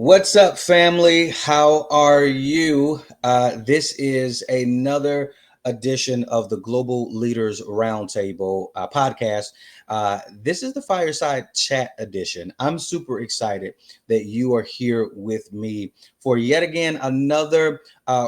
What's up, family? How are you? This is another edition of the Global Leaders Roundtable podcast. This is the Fireside Chat edition. I'm super excited that you are here with me for yet again another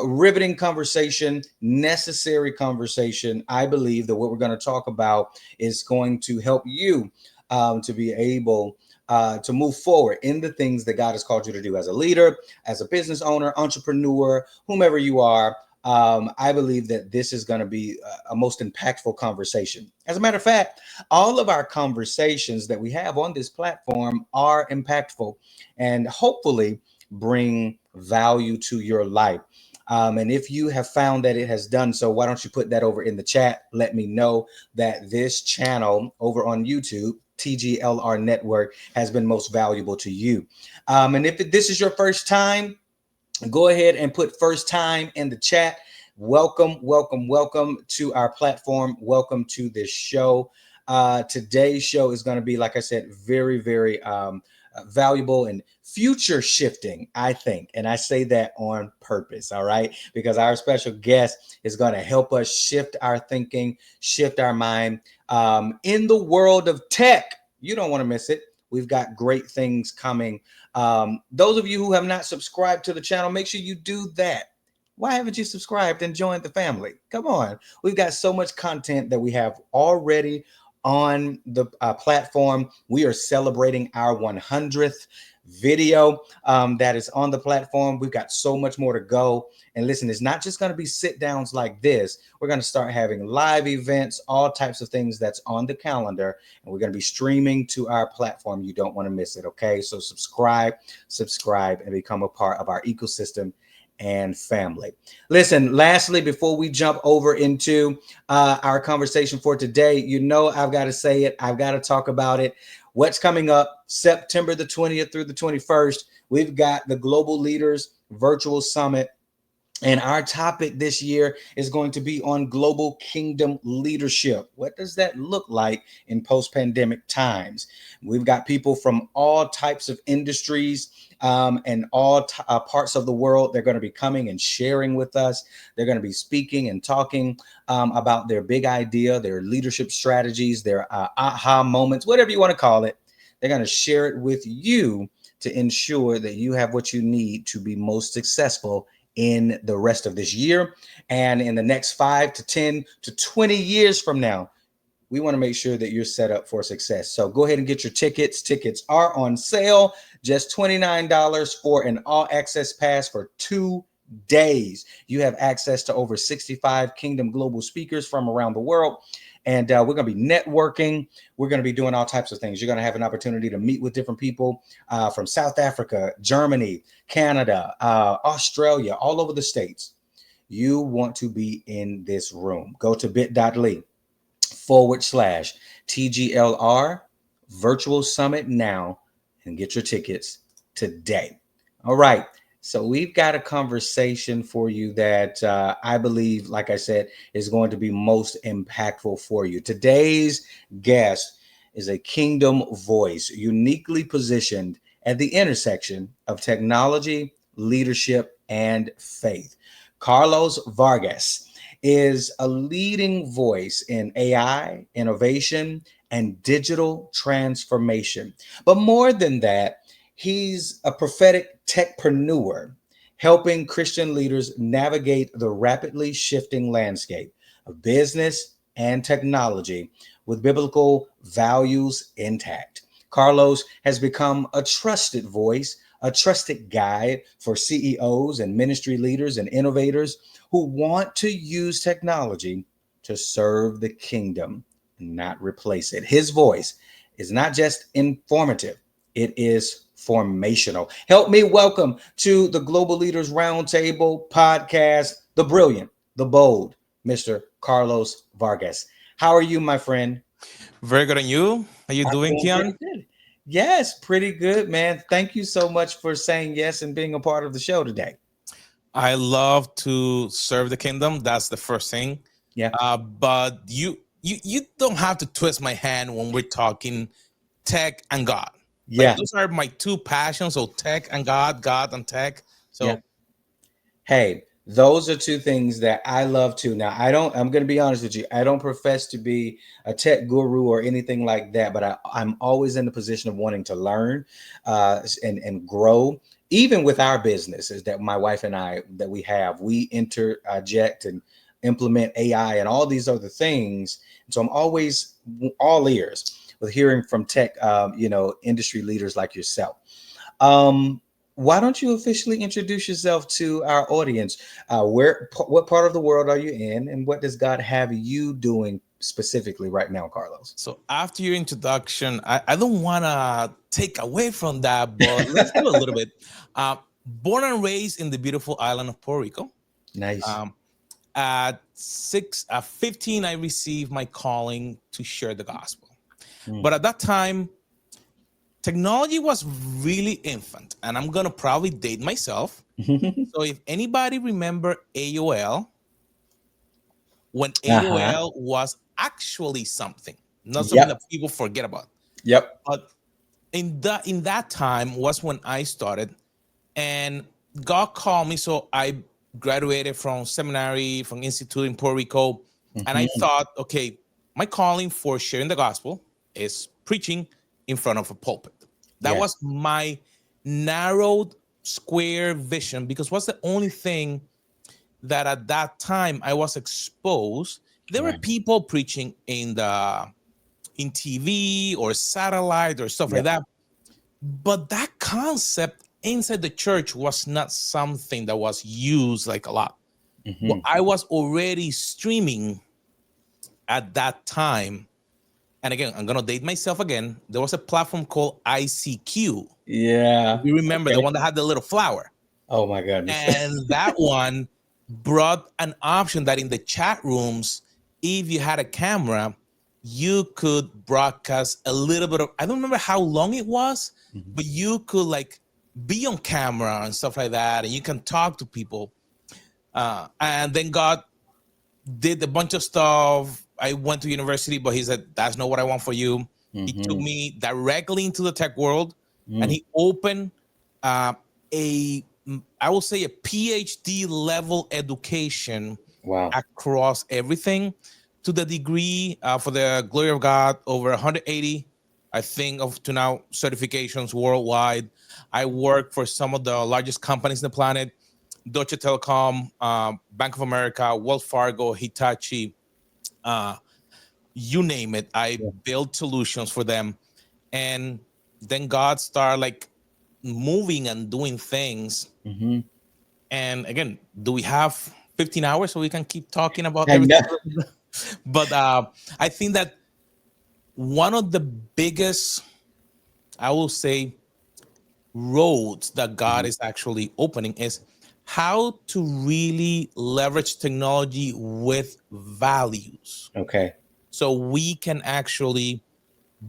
riveting conversation, necessary conversation. I believe that what we're going to talk about is going to help you to be able to move forward in the things that God has called you to do as a leader, as a business owner, entrepreneur, whomever you are. I believe that this is going to be a most impactful conversation. As a matter of fact, all of our conversations that we have on this platform are impactful and hopefully bring value to your life. And if you have found that it has done so, why don't you put that over in the chat? Let me know that this channel over on YouTube, TGLR Network, has been most valuable to you. And if this is your first time, go ahead and put first time in the chat. Welcome, welcome, welcome to our platform. Welcome to this show. Today's show is going to be, like I said, very, very valuable and future shifting, I think. And I say that on purpose, all right? Because our special guest is going to help us shift our thinking, shift our mind in the world of tech. You don't want to miss it. We've got great things coming. Those of you who have not subscribed to the channel, make sure you do that. Why haven't you subscribed and joined the family? Come on. We've got so much content that we have already on the platform. We are celebrating our 100th video that is on the platform. We've got so much more to go. And listen, it's not just going to be sit downs like this. We're going to start having live events, all types of things that's on the calendar. And we're going to be streaming to our platform. You don't want to miss it. Okay. So subscribe, and become a part of our ecosystem and family. Listen, lastly, before we jump over into our conversation for today, you know, I've got to say it. I've got to talk about it. What's coming up September the 20th through the 21st? We've got the Global Leaders Virtual Summit. And our topic this year is going to be on global kingdom leadership. What does that look like in post-pandemic times? We've got people from all types of industries and all parts of the world. They're going to be coming and sharing with us. They're going to be speaking and talking about their big idea, their leadership strategies, their aha moments, whatever you want to call it. They're going to share it with you to ensure that you have what you need to be most successful in the rest of this year and in the next 5 to 10 to 20 years from now. We want to make sure that you're set up for success. So go ahead and get your tickets. Tickets are on sale, just $29 for an all access pass for 2 days. You have access to over 65 Kingdom Global speakers from around the world. And we're going to be networking. We're going to be doing all types of things. You're going to have an opportunity to meet with different people from South Africa, Germany, Canada, Australia, all over the States. You want to be in this room. Go to bit.ly/TGLR Virtual Summit now and get your tickets today. All right. So we've got a conversation for you that I believe, like I said, is going to be most impactful for you. Today's guest is a kingdom voice, uniquely positioned at the intersection of technology, leadership, and faith. Carlos Vargas is a leading voice in AI, innovation, and digital transformation. But more than that, he's a prophetic techpreneur, helping Christian leaders navigate the rapidly shifting landscape of business and technology with biblical values intact. Carlos has become a trusted voice, a trusted guide for CEOs and ministry leaders and innovators who want to use technology to serve the kingdom, not replace it. His voice is not just informative, it is formational. Help me welcome to the Global Leaders Roundtable podcast, the brilliant, the bold, Mr. Carlos Vargas. How are you, my friend? Very good. And you? How you doing, Kian? Yes, pretty good, man. Thank you so much for saying yes and being a part of the show today. I love to serve the kingdom. That's the first thing. Yeah. But you don't have to twist my hand when we're talking tech and God. Like Yeah. those are my two passions. So tech and God, God and tech. Yeah. So Hey, those are two things that I love too. Now, I'm going to be honest with you. I don't profess to be a tech guru or anything like that, but I'm always in the position of wanting to learn and grow. Even with our businesses that my wife and I that we interject and implement AI and all these other things. So I'm always all ears with hearing from tech, industry leaders like yourself. Um, why don't you officially introduce yourself to our audience? What part of the world are you in, and what does God have you doing specifically right now, Carlos? so after your introduction, I don't wanna take away from that, but let's do a little bit. Born and raised in the beautiful island of Puerto Rico. Nice. Um, at 15, I received my calling to share the gospel. Mm. But at that time, technology was really infant, and I'm gonna probably date myself. So if anybody remember AOL, when Uh-huh. AOL was actually something, not something that Yep. people forget about. Yep. But in that time was when I started, and God called me. So I graduated from seminary, from institute in Puerto Rico, and I Hmm. thought, okay, my calling for sharing the gospel is preaching in front of a pulpit. That Yeah. was my narrowed square vision, because what's the only thing that at that time I was exposed. There were Right. people preaching in TV or satellite or stuff like Yep. that, but that concept inside the church was not something that was used like a lot. But Hmm. I was already streaming at that time. And again, I'm gonna date myself again. There was a platform called ICQ. Yeah. You remember the Okay. one that had the little flower? Oh my goodness. And that one brought an option that in the chat rooms, if you had a camera, you could broadcast a little bit of, I don't remember how long it was, Mhm. but you could like be on camera and stuff like that, and you can talk to people. And then God did a bunch of stuff. I went to university, but he said, that's not what I want for you. He took Mhm. me directly into the tech world, and Mm. he opened uh, I will say, a PhD level education Wow. across everything, to the degree, for the glory of God, over 180, I think, of to now certifications worldwide. I work for some of the largest companies on the planet: Deutsche Telekom, Bank of America, Wells Fargo, Hitachi, uh, you name it. I Yeah. build solutions for them. And then God started like moving and doing things. Hmm. And again, do we have 15 hours so we can keep talking about I know. everything? But I think that one of the biggest, I will say, roads that God Mhm. is actually opening is how to really leverage technology with values. Okay. So we can actually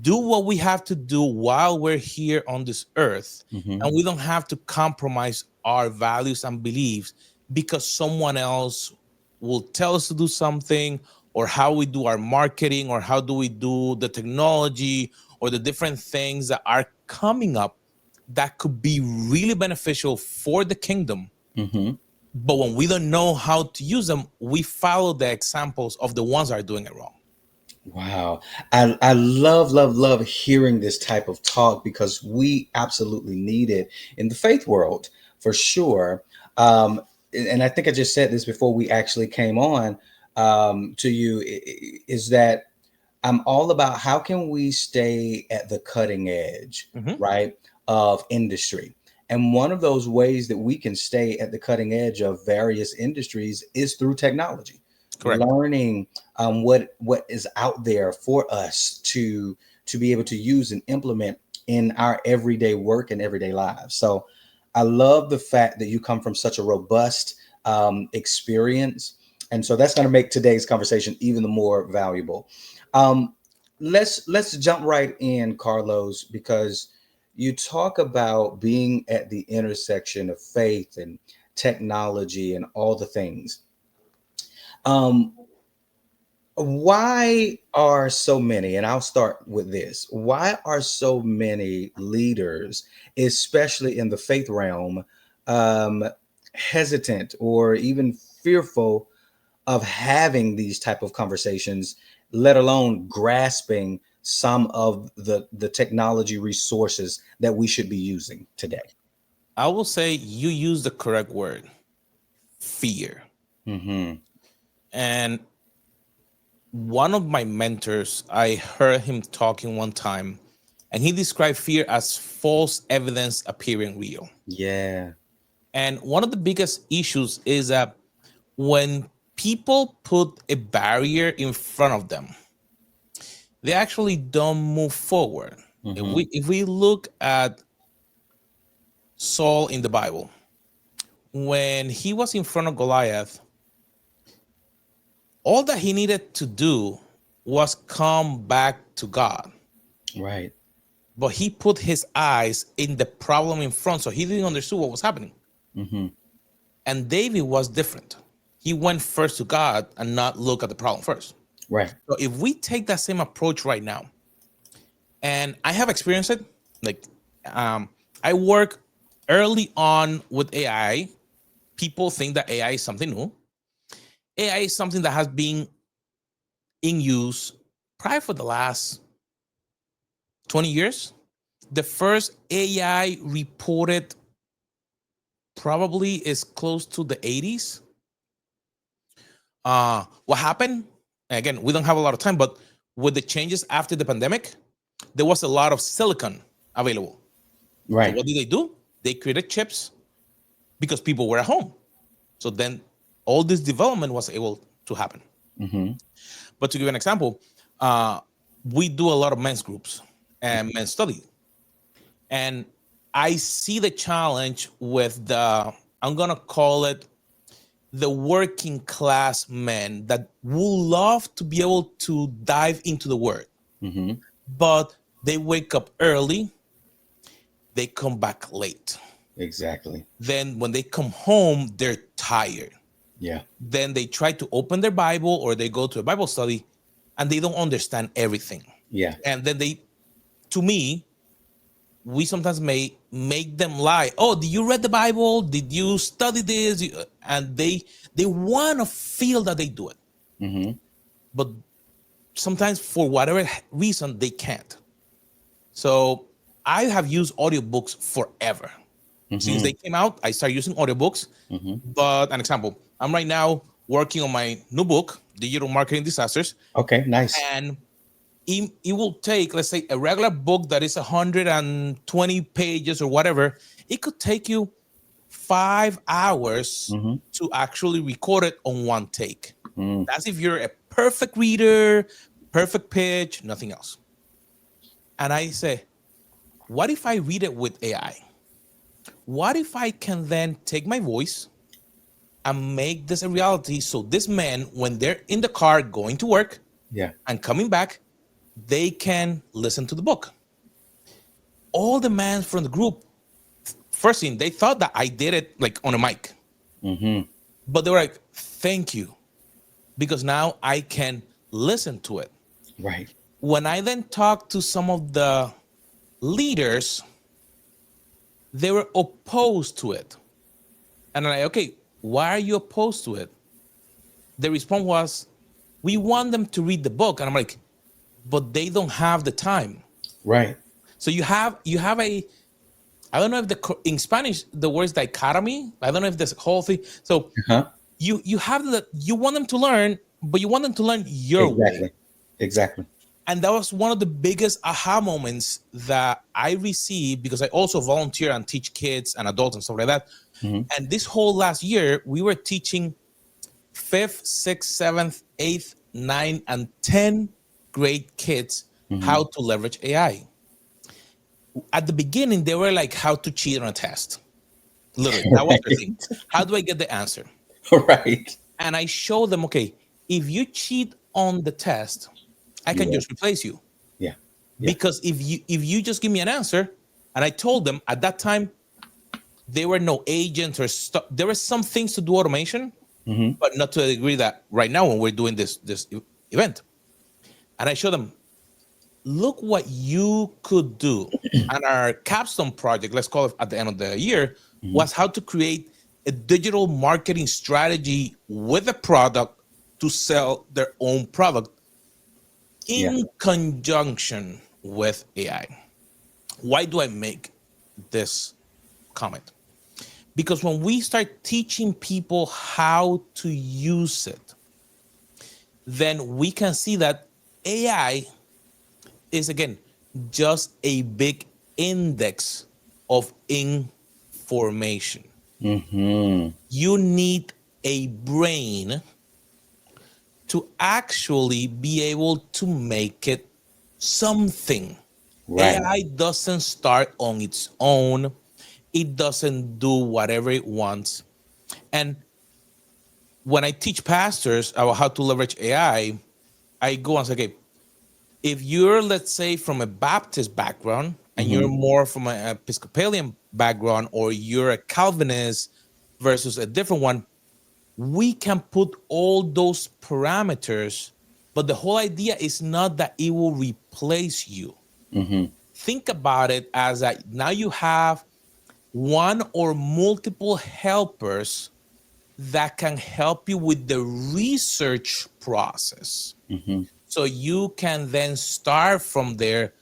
do what we have to do while we're here on this earth, Hmm. and we don't have to compromise our values and beliefs because someone else will tell us to do something, or how we do our marketing, or how do we do the technology, or the different things that are coming up that could be really beneficial for the kingdom. Hmm. But when we don't know how to use them, we follow the examples of the ones that are doing it wrong. Wow. I love, love, love hearing this type of talk because we absolutely need it in the faith world for sure. And I think I just said this before we actually came on to you is that I'm all about how can we stay at the cutting edge, Mhm. right, of industry. And one of those ways that we can stay at the cutting edge of various industries is through technology, Correct. learning what is out there for us to be able to use and implement in our everyday work and everyday lives. So I love the fact that you come from such a robust experience, and so that's going to make today's conversation even more valuable. Um, let's jump right in, Carlos, because you talk about being at the intersection of faith and technology and all the things. Um, Why are so many, and I'll start with this, why are so many leaders, especially in the faith realm, um, hesitant or even fearful of having these type of conversations, let alone grasping some of the technology resources that we should be using today? I will say you use the correct word, fear. Hmm. And one of my mentors, I heard him talking one time, and he described fear as false evidence appearing real. Yeah. And one of the biggest issues is that when people put a barrier in front of them, they actually don't move forward. Hmm. If we look at Saul in the Bible, when he was in front of Goliath, all that he needed to do was come back to God. Right. But he put his eyes in the problem in front, so he didn't understand what was happening. Hmm. And David was different. He went first to God and not look at the problem first. Right. So if we take that same approach right now, and I have experienced it, like um, I work early on with AI. People think that AI is something new. AI is something that has been in use probably for the last 20 years. The first AI reported probably is close to the 80s. What happened? Again, we don't have a lot of time, but with the changes after the pandemic, there was a lot of silicon available. So Right. what did they do? They created chips because people were at home. So then all this development was able to happen. Hmm. But to give an example, uh, we do a lot of men's groups and men's study. And I see the challenge with the, I'm going to call it the working class men that would love to be able to dive into the word, Hmm. but they wake up early, they come back late. Exactly. Then when they come home, they're tired. Yeah. Then they try to open their Bible or they go to a Bible study and they don't understand everything. Yeah. And then they, to me, we sometimes may make them lie. Oh, did you read the Bible? Did you study this? And they want to feel that they do it, Hmm. but sometimes for whatever reason they can't. So I have used audiobooks forever. Since Hmm. they came out, I started using audiobooks. Hmm. But an example, I'm right now working on my new book, Digital Marketing Disasters, Okay. Nice. and it will take, let's say, a regular book that is 120 pages or whatever. It could take you 5 hours Hmm. to actually record it on one take. Mm. That's if you're a perfect reader, perfect pitch, nothing else. And I say, what if I read it with AI? What if I can then take my voice and make this a reality so this man, when they're in the car going to work Yeah. and coming back, they can listen to the book? All the men from the group, first thing, they thought that I did it like on a mic, Hmm. but they were like, thank you, because now I can listen to it. Right. When I then talked to some of the leaders, they were opposed to it. And I'm like, okay, why are you opposed to it? The response was, we want them to read the book. And I'm like, but they don't have the time. Right. So you have a, I don't know if in Spanish the word is dichotomy. I don't know if this whole thing. So Huh. you have the, you want them to learn, but you want them to learn your way. Exactly. Exactly. And that was one of the biggest aha moments that I received, because I also volunteer and teach kids and adults and stuff like that. Hmm. And this whole last year, we were teaching fifth, sixth, seventh, eighth, ninth, and 10th grade kids Hmm. how to leverage AI. At the beginning, they were like, how to cheat on a test. Literally, that was their thing. Right. How do I get the answer? Right. And I showed them, okay, if you cheat on the test, I can Yeah. just replace you. Yeah. Yeah. Because if you just give me an answer, and I told them at that time there were no agents or stuff. There were some things to do automation, Hmm. but not to the degree that right now when we're doing this event. And I show them, look what you could do. And our capstone project, let's call it at the end of the year, Hmm. was how to create a digital marketing strategy with a product to sell their own product Yeah. in conjunction with AI. Why do I make this comment? Because when we start teaching people how to use it, then we can see that AI is, again, just a big index of information. Hmm. You need a brain to actually be able to make it something. Right. AI doesn't start on its own, it doesn't do whatever it wants. And when I teach pastors about how to leverage AI, I go and say, okay, if you're, let's say, from a Baptist background and you're Hmm. more from an Episcopalian background, or you're a Calvinist versus a different one, we can put all those parameters. But the whole idea is not that it will replace you. Hmm. Think about it as that now you have one or multiple helpers that can help you with the research process. Hmm. So you can then start from there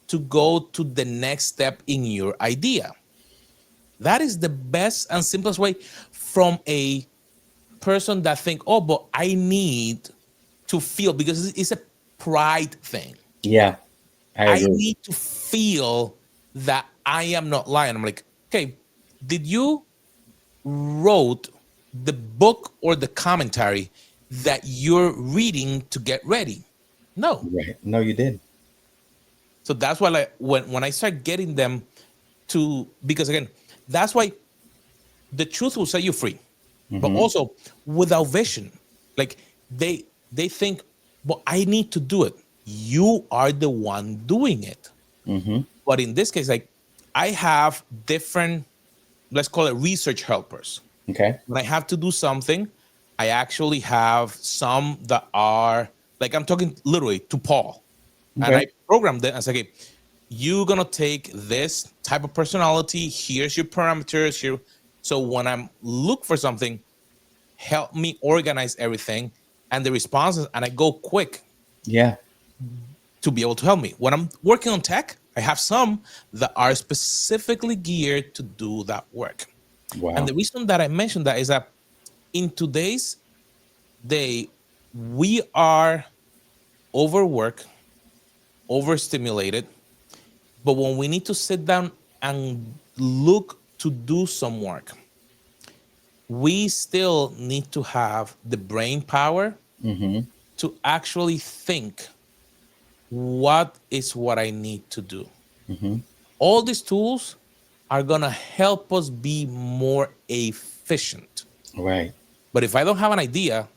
to go to the next step in your idea. That is the best and simplest way from a person that think, oh, but I need to feel, because it's a pride thing. Yeah, I I agree. need to feel that I am not lying. I'm like, okay, did you wrote the book or the commentary that you're reading to get ready? No. Right. No, you did. So that's why, like, when I start getting them to, because again, that's why the truth will set you free. But Hmm. also, without vision, like, they think, well, I need to do it. You are the one doing it. Hmm. But in this case, like, I have different, let's call it research helpers. Okay. When I have to do something, I actually have some that are, like, I'm talking literally to Paul, and Okay. I programmed it and say, okay, you're gonna take this type of personality. Here's your parameters here. So when I'm look for something, help me organize everything and the responses, and I go quick Yeah. to be able to help me. When I'm working on tech, I have some that are specifically geared to do that work. And Wow. the reason that I mentioned that is that in today's day, we are overworked, overstimulated, but when we need to sit down and look to do some work, we still need to have the brain power Hmm. to actually think, what is what I need to do. Hmm. All these tools are going to help us be more efficient. Right. But if I don't have an idea,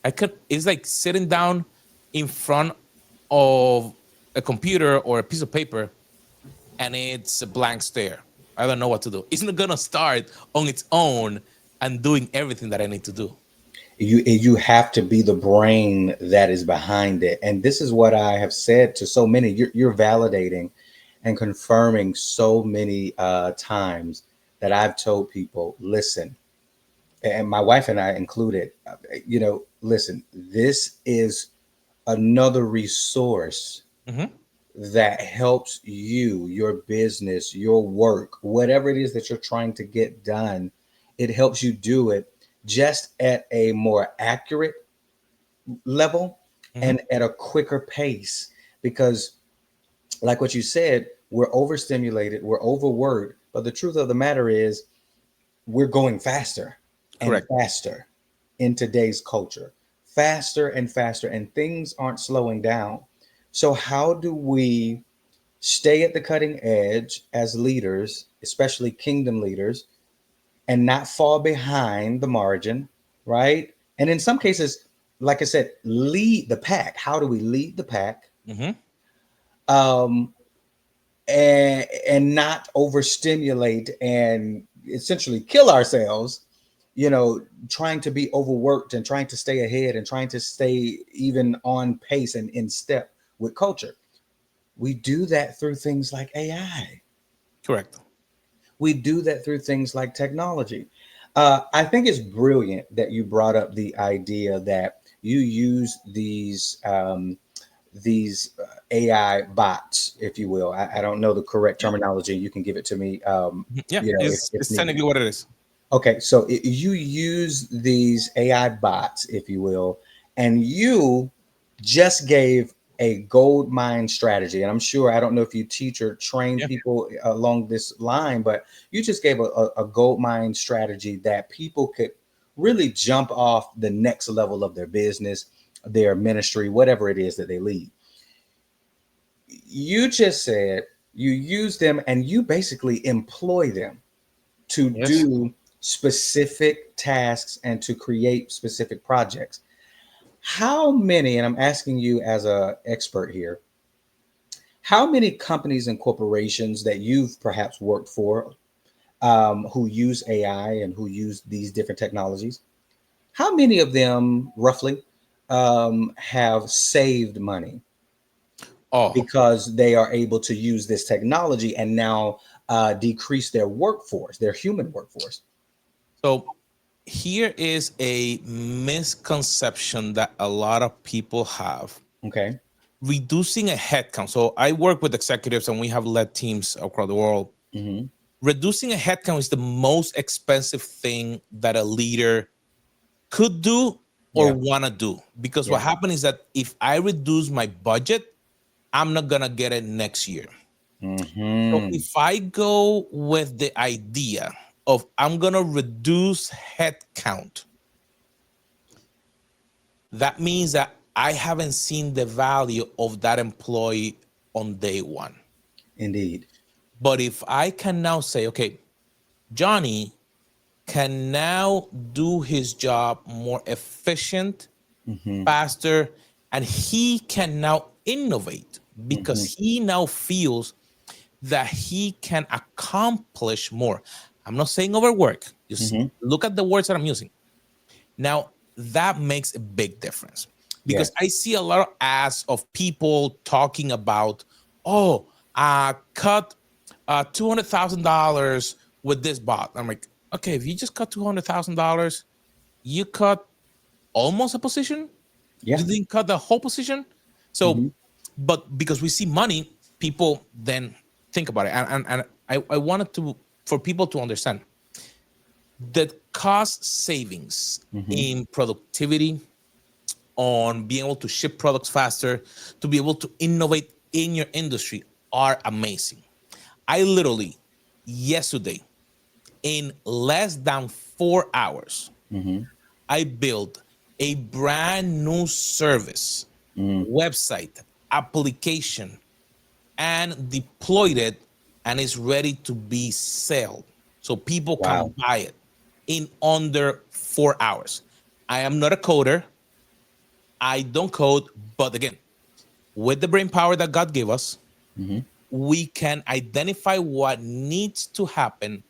I could, it's like sitting down in front of a computer or a piece of paper and it's a blank stare. I don't know what to do. It's not gonna start on its own and doing everything that I need to do. You have to be the brain that is behind it, and this is what I have said to so many. You're validating and confirming so many times that I've told people, listen, and my wife and I included, listen, this is another resource Mhm. that helps you, your business, your work, whatever it is that you're trying to get done. It helps you do it just at a more accurate level Mhm. and at a quicker pace. Because, like what you said, we're overstimulated, we're overworked. But the truth of the matter is, we're going faster and Correct. faster in today's culture, faster and faster, and things aren't slowing down. So, how do we stay at the cutting edge as leaders, especially kingdom leaders, and not fall behind the margin, right? And in some cases, like I said, lead the pack. How do we lead the pack? Mhm. Um, and not overstimulate and essentially kill ourselves trying to be overworked and trying to stay ahead and trying to stay even on pace and in step with culture. We do that through things like AI. Correct. We do that through things like technology. I think it's brilliant that you brought up the idea that you use these AI bots, if you will. I don't know the correct Yeah. terminology. You can give it to me, Yeah. if It's needed. technically what it is. Okay, so you use these AI bots, if you will, and you just gave a gold mine strategy. And I'm sure, I don't know if you teach or train Yeah. people along this line, but you just gave a gold mine strategy that people could really jump off the next level of their business, their ministry, whatever it is that they lead. You just said you use them and you basically employ them to Yes. do specific tasks and to create specific projects. How many, and I'm asking you as an expert here, how many companies and corporations that you've perhaps worked for, who use AI and who use these different technologies, how many of them roughly have saved money Oh, because they are able to use this technology and now decrease their workforce, their human workforce? so here is a misconception that a lot of people have. Okay. Reducing a headcount. So I work with executives and we have led teams across the world. Hmm. Reducing a headcount is the most expensive thing that a leader could do or Yeah. want to do. Because what Yeah. happens is that if I reduce my budget, I'm not going to get it next year. So Hmm. if I go with the idea of I'm going to reduce headcount, that means that I haven't seen the value of that employee on day one. Indeed. But if I can now say, okay, Johnny can now do his job more efficient, Hmm. faster, and he can now innovate because Hmm. he now feels that he can accomplish more. I'm not saying overwork, just Hmm. look at the words that I'm using. Now, that makes a big difference because Yes. I see a lot of ads of people talking about, oh, cut $200,000 with this bot. I'm like, okay, if you just cut $200,000, you cut almost a position. Yeah. You didn't cut the whole position. So, Hmm. but because we see money, people then think about it. And I wanted to, for people to understand the cost savings Hmm. in productivity, on being able to ship products faster, to be able to innovate in your industry are amazing. I literally, yesterday, in less than 4 hours, Hmm. I built a brand new service, Hmm. website, application, and deployed it, and it's ready to be sold. So people can Wow. buy it in under 4 hours. I am not a coder. I don't code, but again, with the brain power that God gave us, Hmm. we can identify what needs to happen,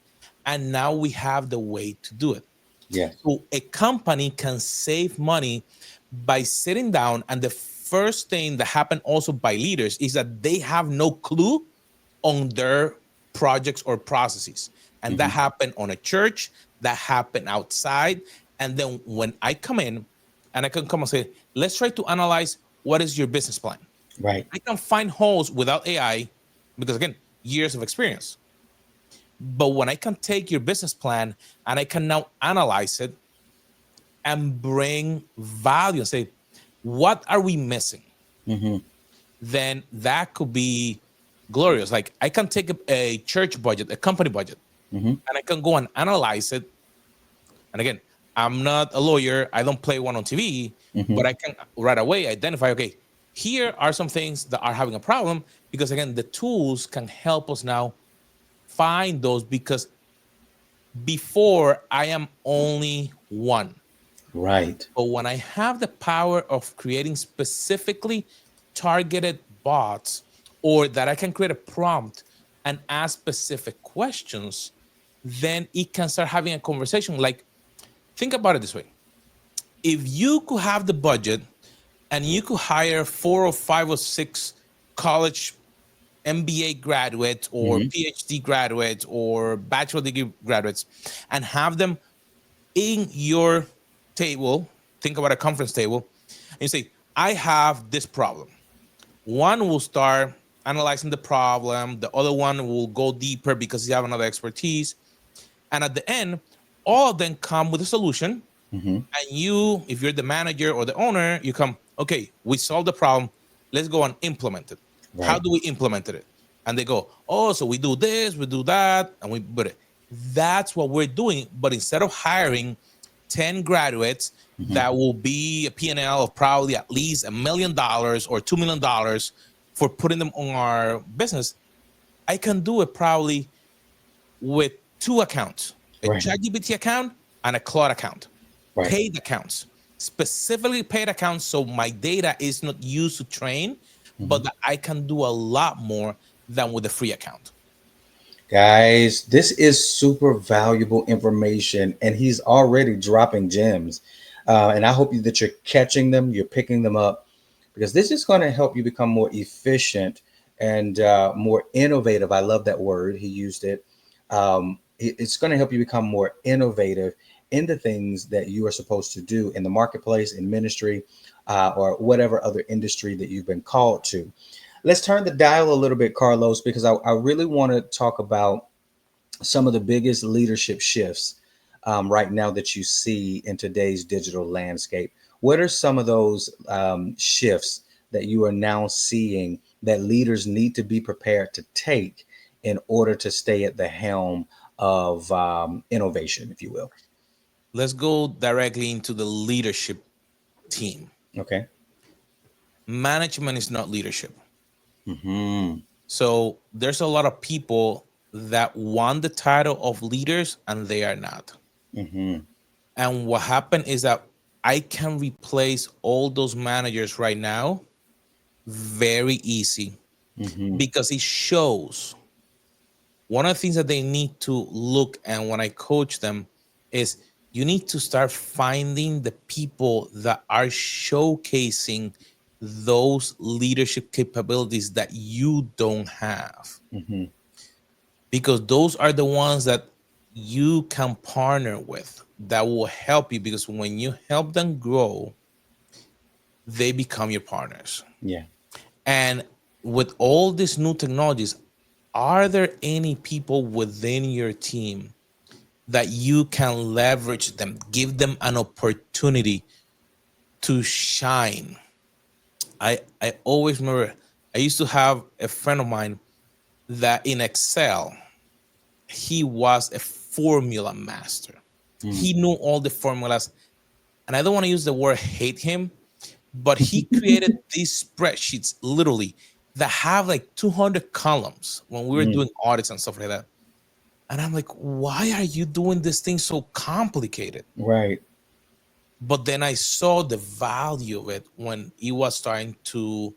and now we have the way to do it. Yes. So a company can save money by sitting down, and the first thing that happen also by leaders is that they have no clue on their projects or processes. And that Hmm. happened on a church, that happened outside. And then when I come in and I can come and say, let's try to analyze what is your business plan. Right. I can find holes without AI because, again, years of experience. But when I can take your business plan and I can now analyze it and bring value and say, what are we missing? Hmm. Then that could be glorious. Like I can take a church budget, a company budget, Hmm. and I can go and analyze it. And again, I'm not a lawyer. I don't play one on TV, Hmm. but I can right away identify, okay, here are some things that are having a problem because again, the tools can help us now find those because before I am only one. Right. But when I have the power of creating specifically targeted bots or that I can create a prompt and ask specific questions, then it can start having a conversation like, Think about it this way. If you could have the budget and you could hire 4 or 5 or 6 college MBA graduates or Hmm. PhD graduates or bachelor degree graduates and have them in your table, think about a conference table, and you say, I have this problem. One will start analyzing the problem, the other one will go deeper because you have another expertise. And at the end, all of them come with a solution. Hmm. And you, if you're the manager or the owner, you come, okay, we solved the problem. Let's go and implement it. How Right. do we implement it? And they go, oh, so we do this, we do that, and we put it. That's what we're doing. But instead of hiring 10 graduates Hmm. that will be a P&L of probably at least $1 million or $2 million for putting them on our business, I can do it probably with 2 accounts, a Right. ChatGPT account and a Claude account, Right. paid accounts, specifically paid accounts. So my data is not used to train, Hmm. but that I can do a lot more than with a free account. Guys, this is super valuable information, and he's already dropping gems. And I hope that you're catching them, you're picking them up, because this is going to help you become more efficient and more innovative. I love that word. He used it. It's going to help you become more innovative in the things that you are supposed to do in the marketplace, in ministry, or whatever other industry that you've been called to. Let's turn the dial a little bit, Carlos, because I really want to talk about some of the biggest leadership shifts right now that you see in today's digital landscape. What are some of those shifts that you are now seeing that leaders need to be prepared to take in order to stay at the helm of innovation, if you will? Let's go directly into the leadership team. Okay. Management is not leadership. Hmm. So there's a lot of people that want the title of leaders and they are not. Hmm. And what happened is that I can replace all those managers right now very easy Hmm. because it shows one of the things that they need to look and when I coach them is you need to start finding the people that are showcasing those leadership capabilities that you don't have, Hmm. because those are the ones that you can partner with that will help you, because when you help them grow they become your partners. Yeah. And with all these new technologies, are there any people within your team that you can leverage them, give them an opportunity to shine? I always remember I used to have a friend of mine that in Excel, he was a formula master. Mm. He knew all the formulas. And I don't want to use the word hate him, but he created these spreadsheets literally that have like 200 columns when we were Mm. doing audits and stuff like that. And I'm like, why are you doing this thing so complicated? Right. But then I saw the value of it when he was starting to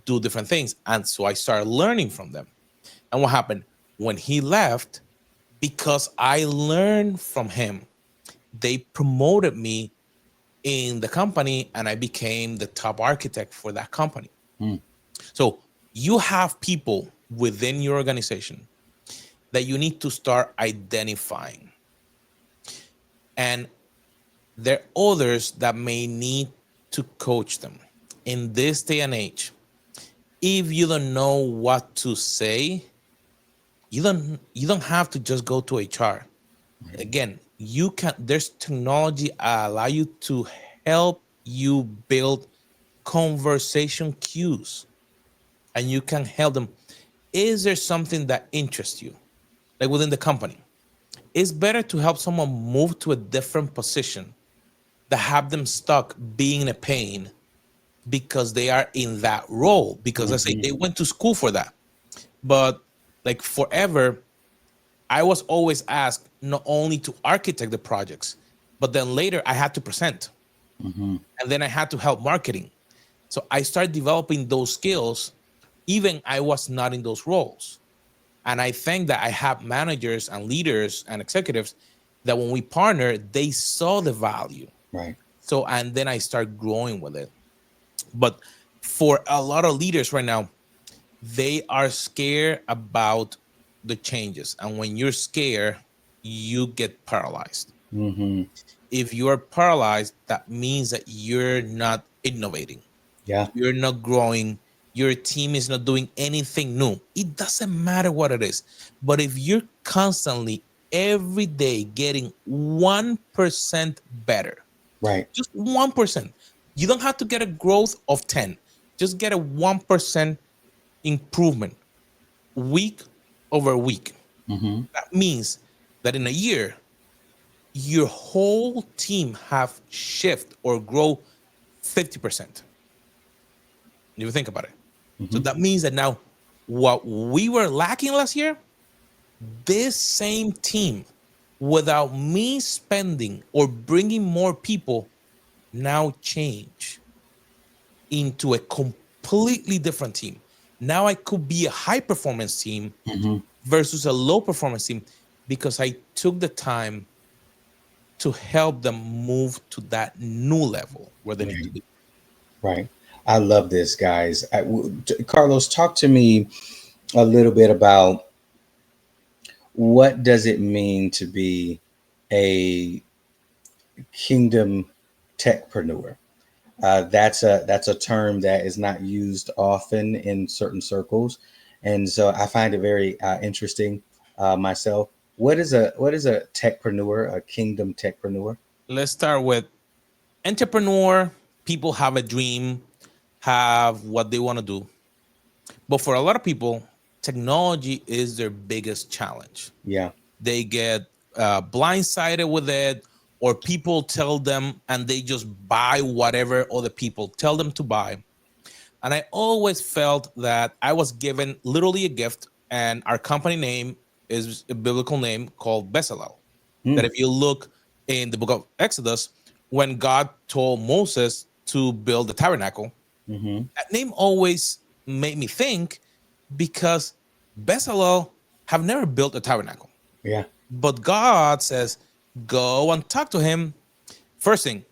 do different things. And so I started learning from them. And what happened? When he left, because I learned from him, they promoted me in the company and I became the top architect for that company. Mm. So you have people within your organization that you need to start identifying. And there are others that may need to coach them. In this day and age, if you don't know what to say, you don't have to just go to HR. Again, you can there's technology allow you to help you build conversation cues, and you can help them. Is there something that interests you, like within the company? It's better to help someone move to a different position that have them stuck being a pain because they are in that role, because I say Hmm. they went to school for that. But like forever I was always asked not only to architect the projects, but then later I had to present, Hmm. and then I had to help marketing. So I started developing those skills even I was not in those roles. And I think that I have managers and leaders and executives that when we partner, they saw the value. Right. So, and then I start growing with it. But for a lot of leaders right now, they are scared about the changes. And when you're scared, you get paralyzed. Mm-hmm. If you are paralyzed, that means that you're not innovating, Yeah. you're not growing, your team is not doing anything new. It doesn't matter what it is. But if you're constantly every day getting 1% better, Right. just 1%, you don't have to get a growth of 10, just get a 1% improvement week over week. Mm-hmm. That means that in a year, your whole team have shift or grow 50%. You think about it. So Mm-hmm. that means that now what we were lacking last year, this same team, without me spending or bringing more people, now change into a completely different team. Now I could be a high performance team Mm-hmm. versus a low performance team because I took the time to help them move to that new level where they need to Right. be. Right. I love this, guys. Carlos, talk to me a little bit about what does it mean to be a kingdom techpreneur. That's a term that is not used often in certain circles, and so I find it very interesting myself. What is a techpreneur? A kingdom techpreneur? Let's start with entrepreneur. People have a dream, have what they want to do. But for a lot of people, technology is their biggest challenge. Yeah. They get blindsided with it, or people tell them and they just buy whatever other people tell them to buy. And I always felt that I was given literally a gift, and our company name is a biblical name called Bezalel. That Mm. if you look in the book of Exodus, when God told Moses to build the tabernacle, Mm-hmm. that name always made me think because Bezalel have never built a tabernacle. Yeah. But God says, go and talk to him. First thing,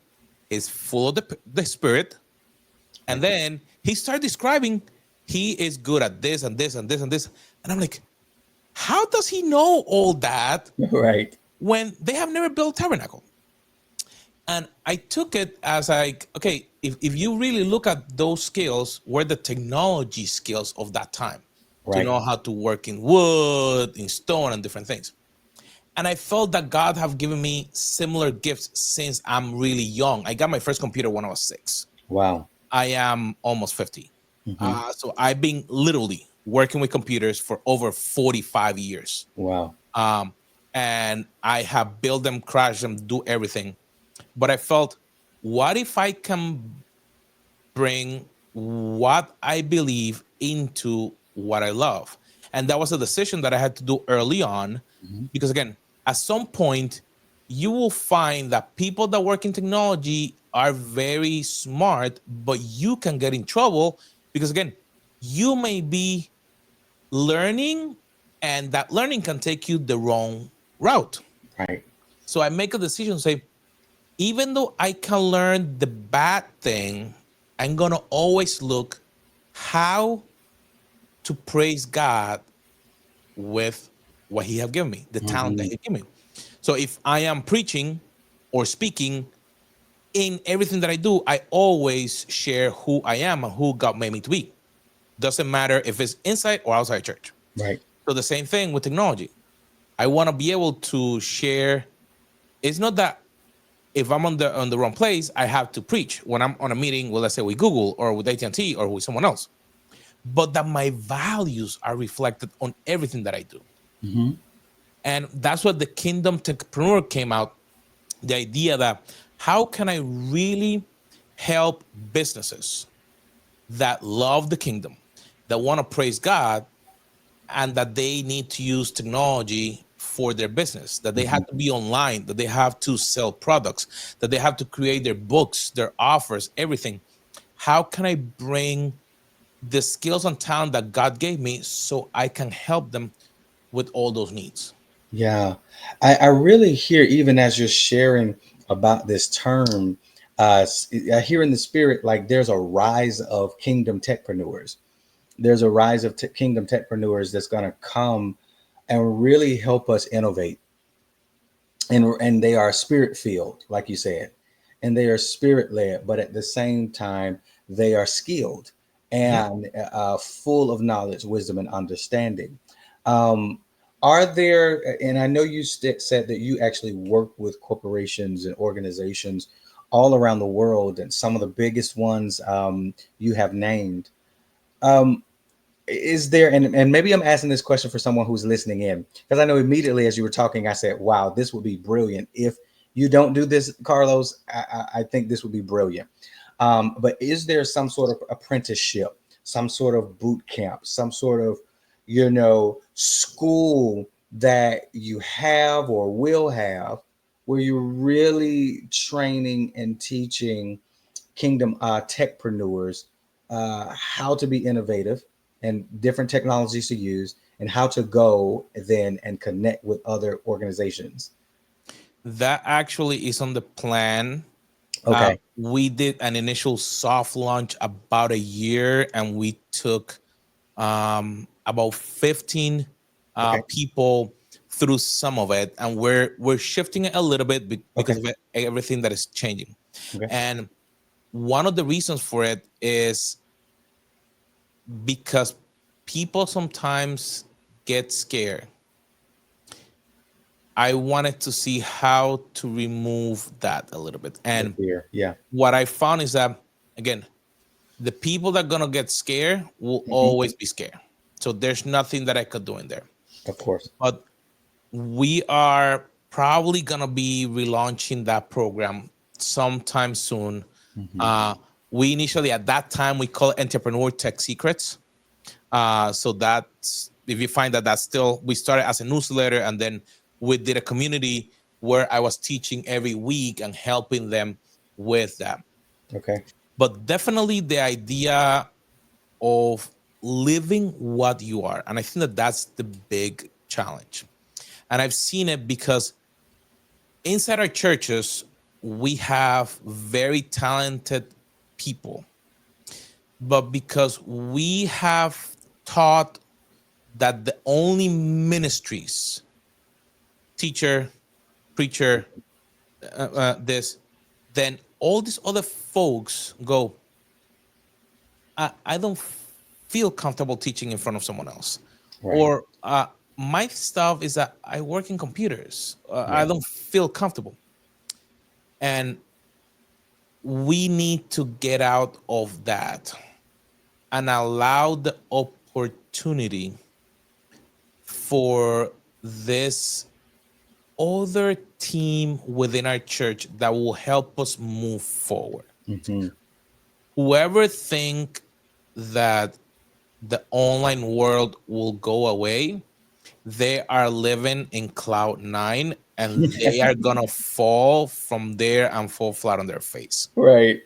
is full of the spirit. And Right. then he started describing he is good at this and this and this and this. And I'm like, how does he know all that Right. when they have never built tabernacle? And I took it as like, okay, if you really look at those skills, were the technology skills of that time to Right. know how to work in wood, in stone, and different things. And I felt that God have given me similar gifts since I'm really young. I got my first computer when I was 6. Wow. I am almost 50. Mm-hmm. So I've been literally working with computers for over 45 years. Wow. Um, and I have built them, crashed them, do everything. But I felt, what if I can bring what I believe into what I love? And that was a decision that I had to do early on Mm-hmm. because, again, at some point, you will find that people that work in technology are very smart, but you can get in trouble because, again, you may be learning and that learning can take you the wrong route. Right. So I make a decision, say, even though I can learn the bad thing, I'm gonna always look how to praise God with what He have given me, the talent that Mm-hmm. He given me. So if I am preaching or speaking in everything that I do, I always share who I am and who God made me to be. Doesn't matter if it's inside or outside church. Right. So the same thing with technology. I want to be able to share. It's not that if I'm on the wrong place, I have to preach when I'm on a meeting, well, let's say with Google or with AT&T or with someone else, but that my values are reflected on everything that I do. Mm-hmm. And that's what the Kingdom Techpreneur came out. The idea that how can I really help businesses that love the kingdom, that want to praise God, and that they need to use technology for their business, that they Mm-hmm. have to be online, that they have to sell products, that they have to create their books, their offers, everything. How can I bring the skills and talent that God gave me so I can help them with all those needs? Yeah, I really hear, even as you're sharing about this term, I hear in the spirit like there's a rise of kingdom techpreneurs. There's a rise of kingdom techpreneurs that's going to come and really help us innovate, and they are spirit filled, like you said, and they are spirit led, but at the same time they are skilled Mhm. and full of knowledge, wisdom, and understanding. um, are there, and I know you said that you actually work with corporations and organizations all around the world, and some of the biggest ones you have named. um, is there, and maybe I'm asking this question for someone who's listening in, because I know immediately as you were talking I said, wow, this would be brilliant if you don't do this, Carlos. I think this would be brilliant. But is there some sort of apprenticeship, some sort of boot camp, some sort of, school that you have or will have, where you're really training and teaching kingdom techpreneurs how to be innovative and different technologies to use, and how to go then and connect with other organizations? That actually is on the plan. Okay. We did an initial soft launch about a year, and we took about 15 Okay. people through some of it, and we're shifting it a little bit because Okay. of everything that is changing. Okay. And one of the reasons for it is because people sometimes get scared. I wanted to see how to remove that a little bit. The And fear. Yeah. what I found is that, again, the people that are gonna get scared will Hmm. always be scared. So there's nothing that I could do in there. Of course. But we are probably gonna be relaunching that program sometime soon. Hmm. Uh, we initially at that time we call it Entrepreneur Tech Secrets. So that's, if you find that, that's still, we started as a newsletter, and then we did a community where I was teaching every week and helping them with that. Okay. But definitely the idea of living what you are. And I think that that's the big challenge. And I've seen it because inside our churches, we have very talented people, but because we have taught that the only ministries, teacher, preacher, this, then all these other folks go, I don't feel comfortable teaching in front of someone else. Right. Or my stuff is that I work in computers. I Yeah. don't feel comfortable. And we need to get out of that and allow the opportunity for this other team within our church that will help us move forward. Hmm. Whoever think that the online world will go away, they are living in cloud nine, and they are gonna fall from there and fall flat on their face. Right.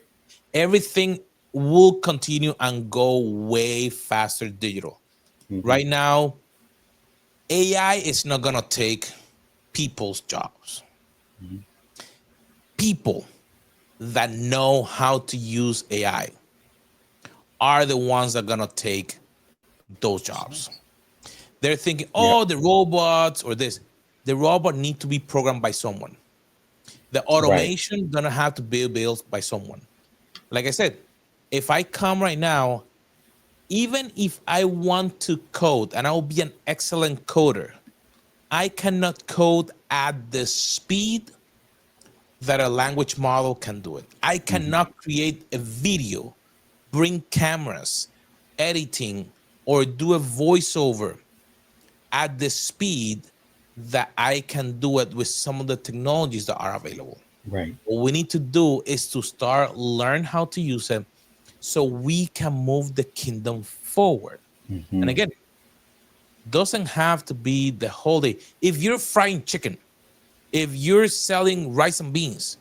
Everything will continue and go way faster digital. Hmm. Right now, AI is not gonna take people's jobs. Hmm. People that know how to use AI are the ones that are gonna take those jobs. They're thinking, Yep. oh, the robots or this. The robot need to be programmed by someone. The Right. automation gonna have to be built by someone. Like I said, if I come right now, even if I want to code and I will be an excellent coder, I cannot code at the speed that a language model can do it. I Hmm. cannot create a video, bring cameras, editing, or do a voiceover at the speed that I can do it with some of the technologies that are available. Right. What we need to do is to start learn how to use it so we can move the kingdom forward. And Hmm. again, doesn't have to be the whole day. If you're frying chicken, if you're selling rice and beans,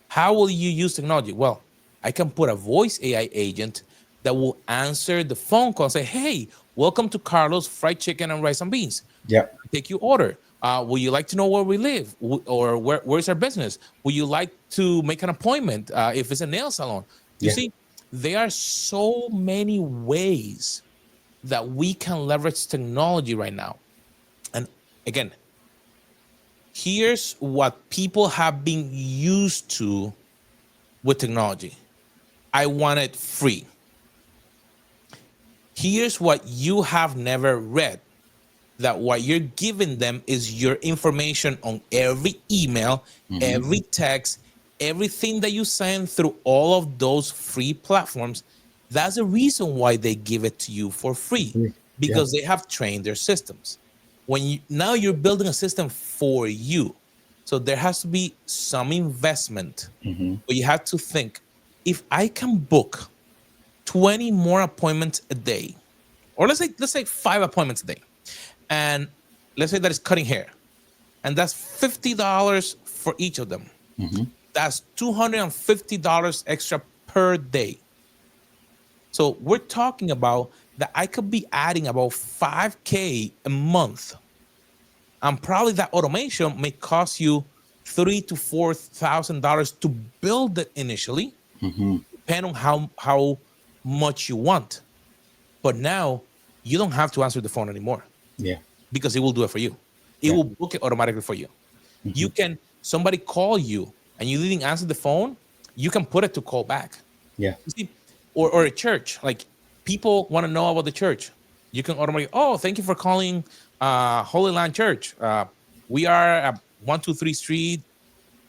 how will you use technology? Well, I can put a voice AI agent that will answer the phone call and say, hey, welcome to Carlos Fried Chicken and Rice and Beans. Yep. Take your order. Would you like to know where we live, or where's our business? Would you like to make an appointment if it's a nail salon? You Yeah. see, there are so many ways that we can leverage technology right now. And again, here's what people have been used to with technology. I want it free. Here's what you have never read, that what you're giving them is your information on every email, Mm-hmm. every text, everything that you send through all of those free platforms. That's the reason why they give it to you for free, Yeah. because they have trained their systems. When you now you're building a system for you. So there has to be some investment, Mm-hmm. but you have to think, if I can book 20 more appointments a day, or let's say 5 appointments a day, and let's say that it's cutting hair, and that's $50 for each of them. Mm-hmm. That's $250 extra per day. So we're talking about that I could be adding about 5K a month, and probably that automation may cost you $3,000 to $4,000 to build it initially, Mm-hmm. depending on how much you want. But now you don't have to answer the phone anymore, Yeah. because it will do it for you. It Yeah. will book it automatically for you. Mm-hmm. You can somebody call you and you didn't answer the phone, you can put it to call back. Yeah. You see, or a church, like people want to know about the church. You can automatically, oh, thank you for calling Holy Land Church. We are at 123 Street,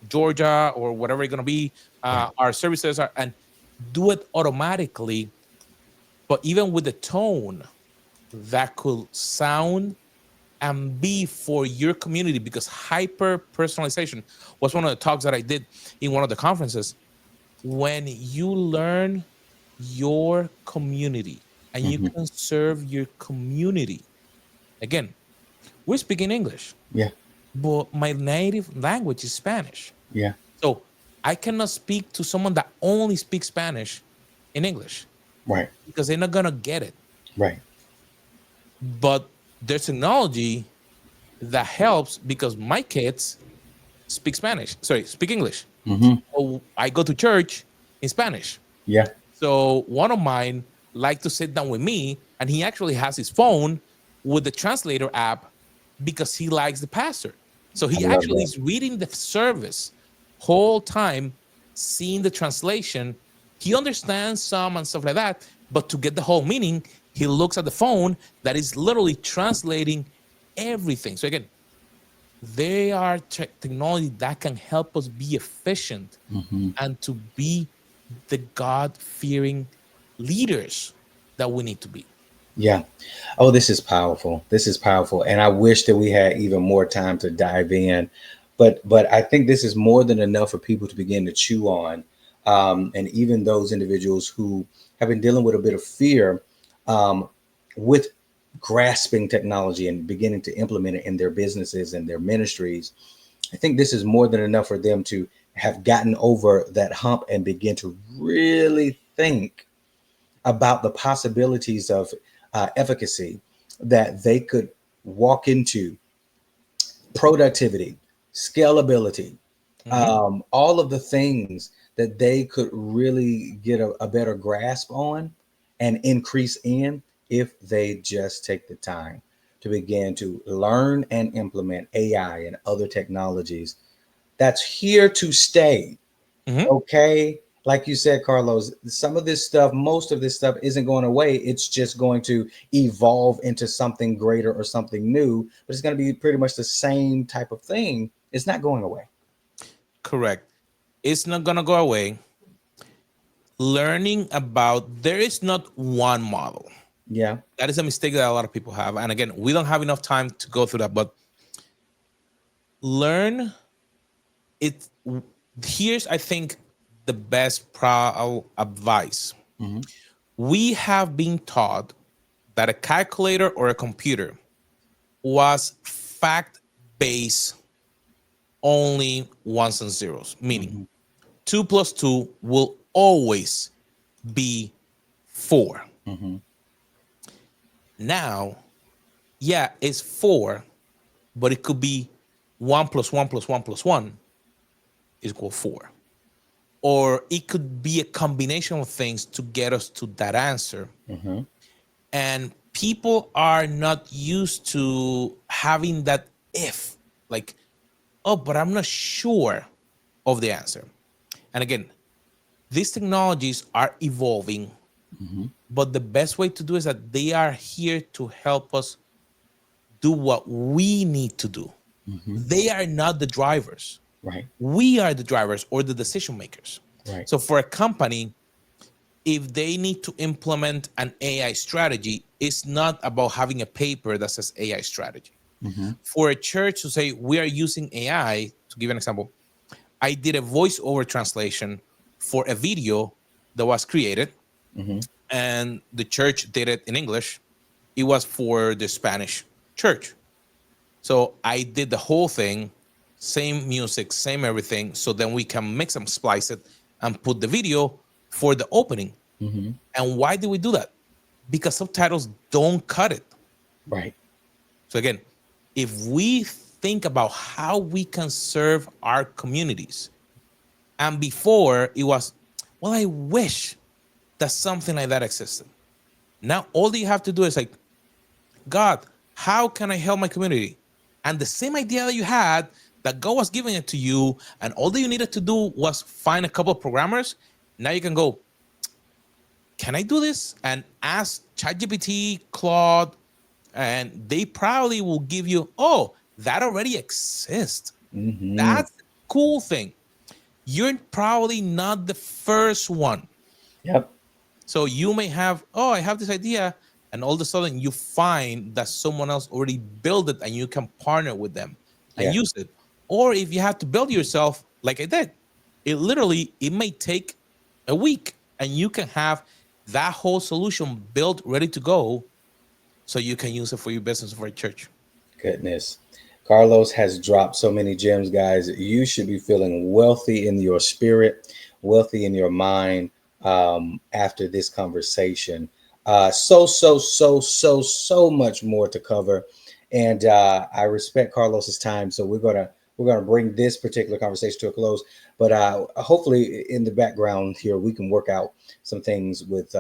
Georgia, or whatever it's gonna be. Yeah. Our services are, and do it automatically, but even with the tone that could sound and be for your community, because hyper personalization was one of the talks that I did in one of the conferences. When you learn your community and you Mm-hmm. can serve your community, again, we're speaking English, Yeah. but my native language is Spanish. Yeah. So I cannot speak to someone that only speaks Spanish in English, Right. because they're not gonna get it. Right. But there's technology that helps, because my kids speak Spanish. Sorry, speak English. Mm-hmm. So I go to church in Spanish. Yeah. So one of mine liked to sit down with me, and he actually has his phone with the translator app, because he likes the pastor. So I he love actually that. is reading the service whole time, seeing the translation. He understands some and stuff like that, but to get the whole meaning, he looks at the phone that is literally translating everything. So again, they are technology that can help us be efficient Mm-hmm. and to be the God fearing leaders that we need to be. Yeah. Oh, this is powerful. This is powerful. And I wish that we had even more time to dive in. But I think this is more than enough for people to begin to chew on. And even those individuals who have been dealing with a bit of fear um, with grasping technology and beginning to implement it in their businesses and their ministries. I think this is more than enough for them to have gotten over that hump and begin to really think about the possibilities of efficacy that they could walk into, productivity, scalability, Mhm. all of the things that they could really get a better grasp on and increase in if they just take the time to begin to learn and implement AI and other technologies that's here to stay. Mhm. Okay, like you said, Carlos, some of this stuff, most of this stuff isn't going away. It's just going to evolve into something greater or something new, but it's going to be pretty much the same type of thing. It's not going away. Correct. It's not going to go away. Learning about there is not one model. Yeah. That is a mistake that a lot of people have. And again, we don't have enough time to go through that, but learn it. Here's, I think, the best advice. Hmm. We have been taught that a calculator or a computer was fact based, only ones and zeros, meaning Hmm. 2 plus 2 will always be 4. Hmm. Now, yeah, it's 4, but it could be 1 + 1 + 1 + 1 is equal 4. Or it could be a combination of things to get us to that answer. Mm-hmm. And people are not used to having that if, like, oh, but I'm not sure of the answer. And again, these technologies are evolving, Mm-hmm. but the best way to do is that they are here to help us do what we need to do. Mm-hmm. They are not the drivers. Right. We are the drivers or the decision makers. Right. So for a company, if they need to implement an AI strategy, it's not about having a paper that says AI strategy. Mm-hmm. For a church to say we are using AI, to give an example, I did a voiceover translation for a video that was created, Mm-hmm. and the church did it in English. It was for the Spanish church. So I did the whole thing, same music, same everything. So then we can mix and splice it and put the video for the opening. Mm-hmm. And why do we do that? Because subtitles don't cut it. Right. So again, if we think about how we can serve our communities, and before it was, well, I wish that something like that existed. Now all that you have to do is like, God, how can I help my community? And the same idea that you had, that God was giving it to you, and all that you needed to do was find a couple of programmers. Now you can go, can I do this? And ask ChatGPT, Claude, and they probably will give you, oh, that already exists. Mm-hmm. That's the cool thing. You're probably not the first one. Yep. So you may have, oh, I have this idea, and all of a sudden you find that someone else already built it and you can partner with them and Yeah. use it. Or if you have to build yourself, like I did, it may take a week and you can have that whole solution built, ready to go, so you can use it for your business or for your church. Goodness. Carlos has dropped so many gems, guys. You should be feeling wealthy in your spirit, wealthy in your mind after this conversation. So much more to cover. And I respect Carlos's time. So we're gonna bring this particular conversation to a close. But hopefully in the background here, we can work out some things with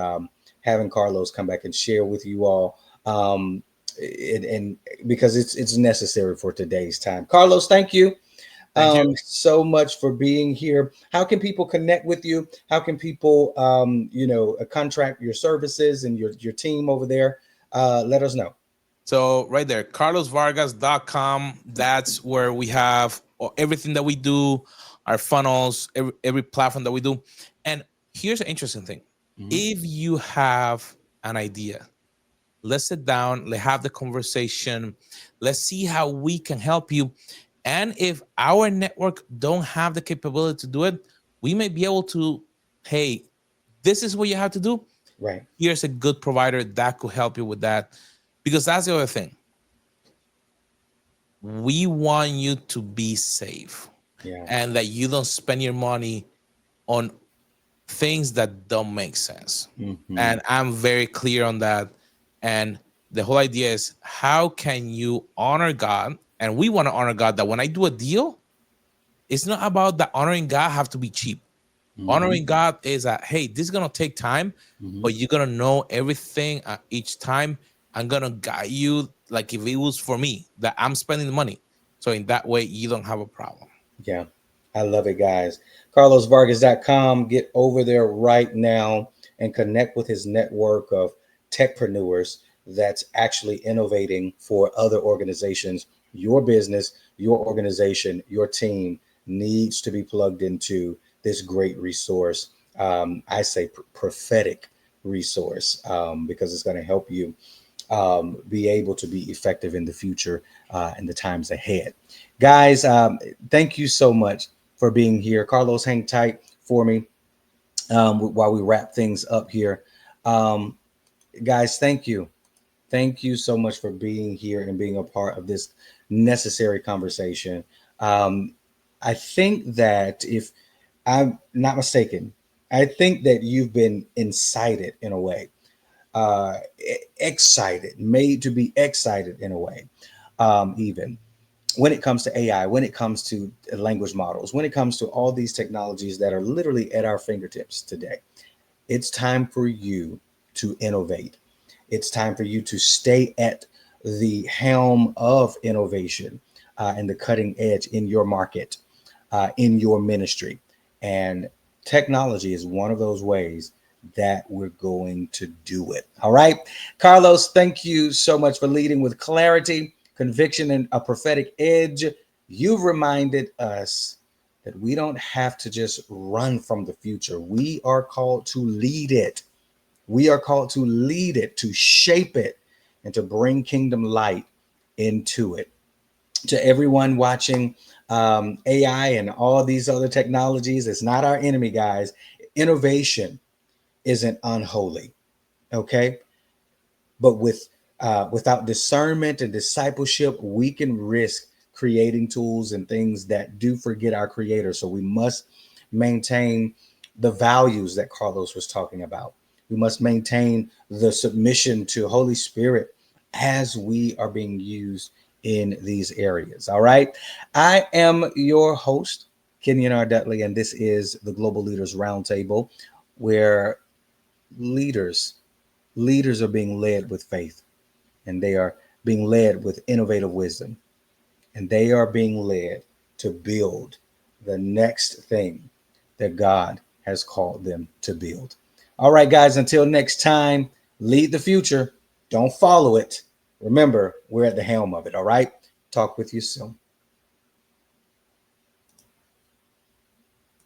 having Carlos come back and share with you all. And because it's necessary for today's time. Carlos, thank you Thank you. so much for being here. How can people connect with you? How can people, contract your services and your team over there? Let us know. So right there, carlosvargas.com. That's where we have everything that we do, our funnels, every platform that we do. And here's an interesting thing. Mhm. If you have an idea, let's sit down, let's have the conversation, let's see how we can help you. And if our network don't have the capability to do it, we may be able to, hey, this is what you have to do. Right. Here's a good provider that could help you with that. Because that's the other thing. We want you to be safe Yeah. and that you don't spend your money on things that don't make sense. Hmm. And I'm very clear on that. And the whole idea is, how can you honor God? And we want to honor God, that when I do a deal, it's not about that honoring God have to be cheap. Hmm. Honoring God is that, hey, this is going to take time, Hmm. but you're going to know everything at each time. I'm going to guide you like if it was for me, that I'm spending the money. So in that way, you don't have a problem. Yeah. I love it, guys. CarlosVargas.com. Get over there right now and connect with his network of techpreneurs that's actually innovating for other organizations. Your business, your organization, your team needs to be plugged into this great resource. I say prophetic resource because it's going to help you be able to be effective in the future in the times ahead. Guys, thank you so much for being here. Carlos, hang tight for me while we wrap things up here. Um, guys, thank you. Thank you so much for being here and being a part of this necessary conversation. Um, I think that if I'm not mistaken, I think that you've been incited in a way, excited, made to be excited in a way, even. when it comes to AI, when it comes to language models, when it comes to all these technologies that are literally at our fingertips today, it's time for you to innovate. It's time for you to stay at the helm of innovation and the cutting edge in your market, in your ministry. And technology is one of those ways that we're going to do it. All right. Carlos, thank you so much for leading with clarity, conviction, and a prophetic edge. You've reminded us that we don't have to just run from the future. We are called to lead it. We are called to lead it, to shape it, and to bring kingdom light into it. To everyone watching, AI and all these other technologies, it's not our enemy, guys. Innovation isn't unholy, okay? But without discernment and discipleship, we can risk creating tools and things that do forget our creator. So we must maintain the values that Carlos was talking about. We must maintain the submission to Holy Spirit as we are being used in these areas. All right. I am your host, Kenyon R. Dudley, and this is the Global Leaders Roundtable, where leaders leaders are being led with faith, and they are being led with innovative wisdom, and they are being led to build the next thing that God has called them to build. All right, guys, until next time, lead the future. Don't follow it. Remember, we're at the helm of it. All right. Talk with you soon.